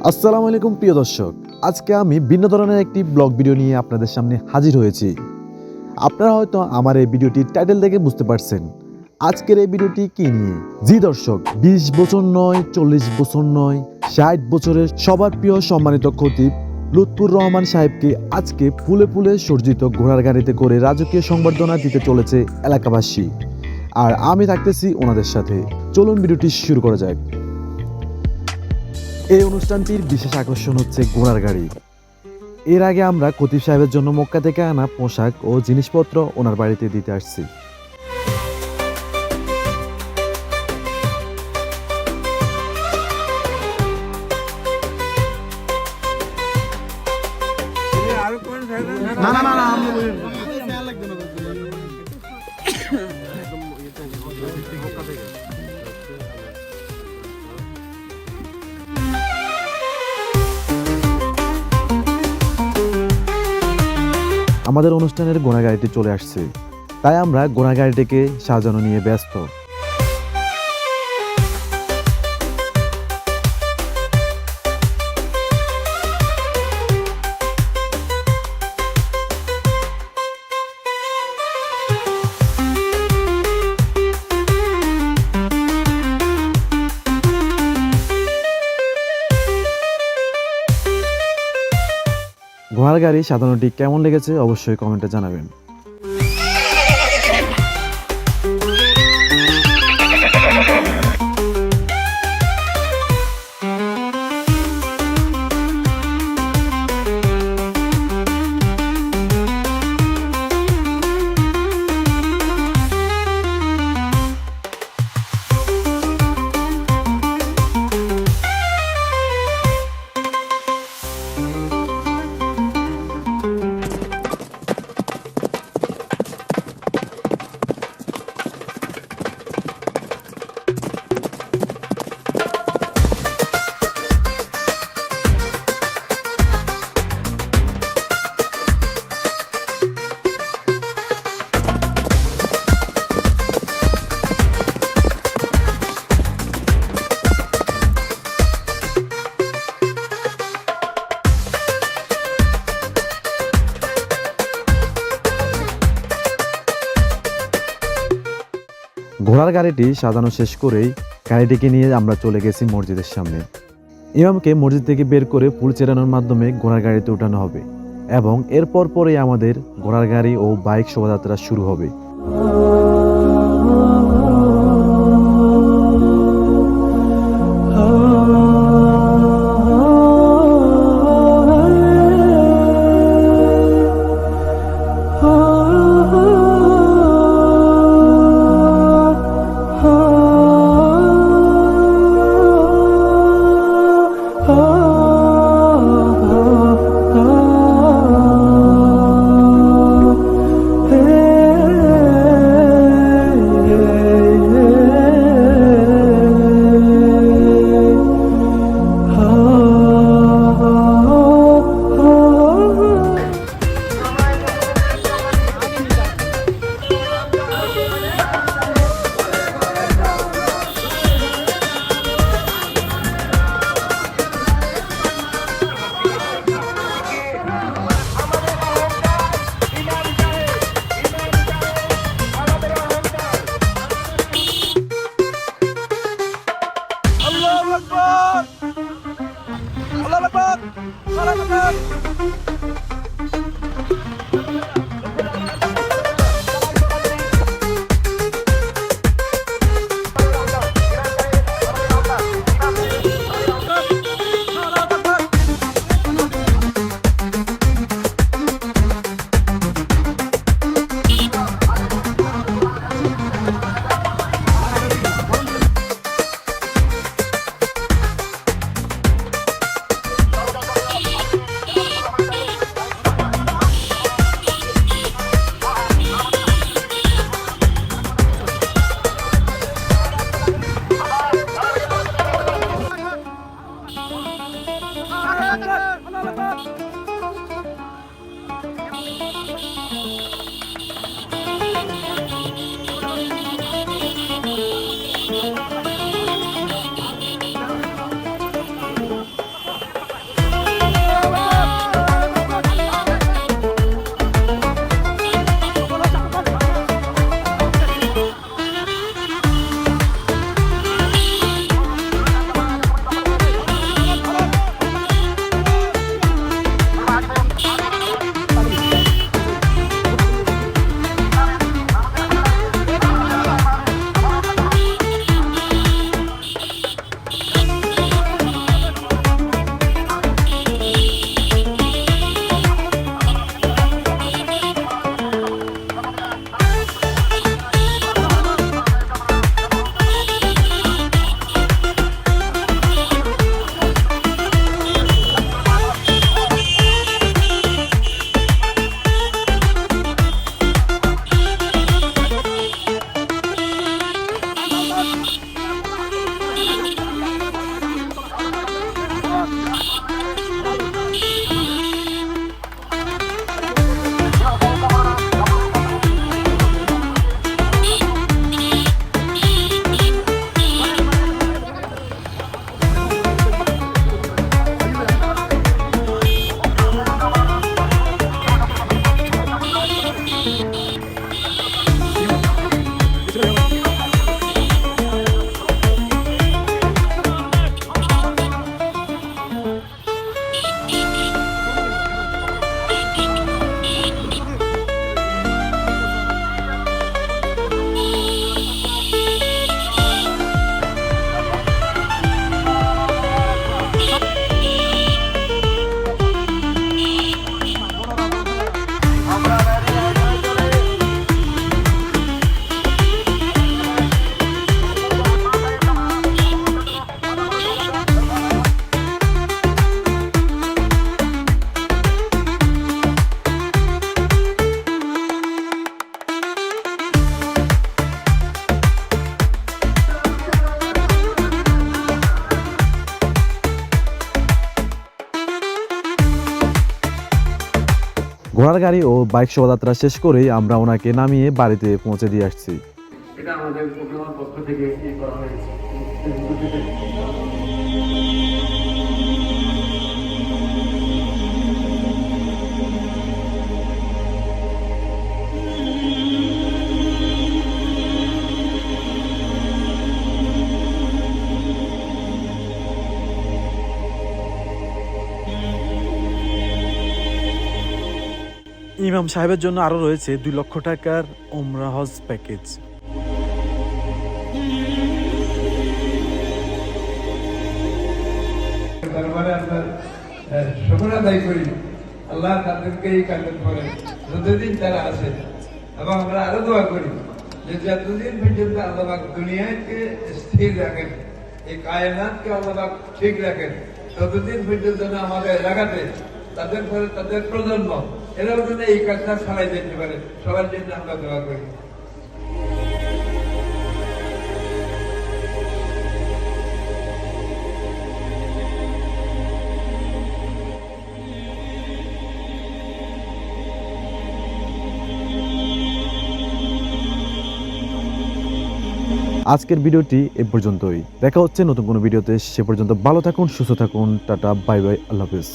আসসালামু আলাইকুম প্রিয় দর্শক, আজকে আমি ভিন্ন ধরনের একটি ব্লগ ভিডিও নিয়ে আপনাদের সামনে হাজির হয়েছি। আপনারা হয়তো আমার এই ভিডিওটির টাইটেল দেখে বুঝতে পারছেন আজকের এই ভিডিওটি কি নিয়ে। জি দর্শক, 20 বছর নয়, 40 বছর নয়, 60 বছরের সবার প্রিয় সম্মানিত খতিব লুৎফুর রহমান সাহেবকে আজকে ফুলে ফুলে সজ্জিত ঘোড়ার গাড়িতে করে রাজকীয় সংবর্ধনা দিতে চলেছে এলাকাবাসী, আর আমি থাকতেছি ওনাদের সাথে। চলুন ভিডিওটি শুরু করা যাক। এই অনুষ্ঠানটির বিশেষ আকর্ষণ হচ্ছে ঘোড়ার গাড়ি। এর আগে আমরা খতিব সাহেবের জন্য মক্কা থেকে আনা পোশাক ও জিনিসপত্র ওনার বাড়িতে দিতে আসছি। আমাদের অনুষ্ঠানের ঘোড়া গাড়িটি চলে আসছে, তাই আমরা ঘোড়া গাড়িটিকে সাজানো নিয়ে ব্যস্ত। ঘোড়ার গাড়ি সাজানোটি কেমন লেগেছে অবশ্যই কমেন্টে জানাবেন। ঘোড়ার গাড়িটি সাজানো শেষ করেই গাড়িটিকে নিয়ে আমরা চলে গেছি মসজিদের সামনে। ইমামকে মসজিদ থেকে বের করে ফুল চেরানোর মাধ্যমে ঘোড়ার গাড়িতে উঠানো হবে এবং এরপর পরেই আমাদের ঘোড়ার গাড়ি ও বাইক শোভাযাত্রা শুরু হবে। ঘোড়ার গাড়ি ও বাইক শোভাযাত্রা শেষ করেই আমরা ওনাকে নামিয়ে বাড়িতে পৌঁছে দিয়ে আসছি। এটা আমাদের প্রোগ্রামের পক্ষ থেকে করা হয়েছে। ইমাম সাহেবের জন্য আরও রয়েছে 2 লক্ষ টাকার ওমরা হজ প্যাকেজ। দরবারে আপনার শুকর আদায় করি, আল্লাহ তাদেরকে এই কাজের পরে যতদিন তারা আছে, এবং আমরা আরো দোয়া করি যে যতদিন পর্যন্ত আল্লাহ দুনিয়াকে স্থির রাখেন, এই কায়নাতকে আল্লাহ ঠিক রাখেন, ততদিন পর্যন্ত আমাদের এলাকাতে তাদের পরে তাদের প্রজন্ম এরাও যেন এই কাজটা চালাই যেতে পারে, সবার জন্য আমরা দোয়া করি। আজকের ভিডিওটি এ পর্যন্তই। দেখা হচ্ছে নতুন কোনো ভিডিওতে। সে পর্যন্ত ভালো থাকুন, সুস্থ থাকুন। টাটা, বাই বাই, আল্লাহ হাফেজ।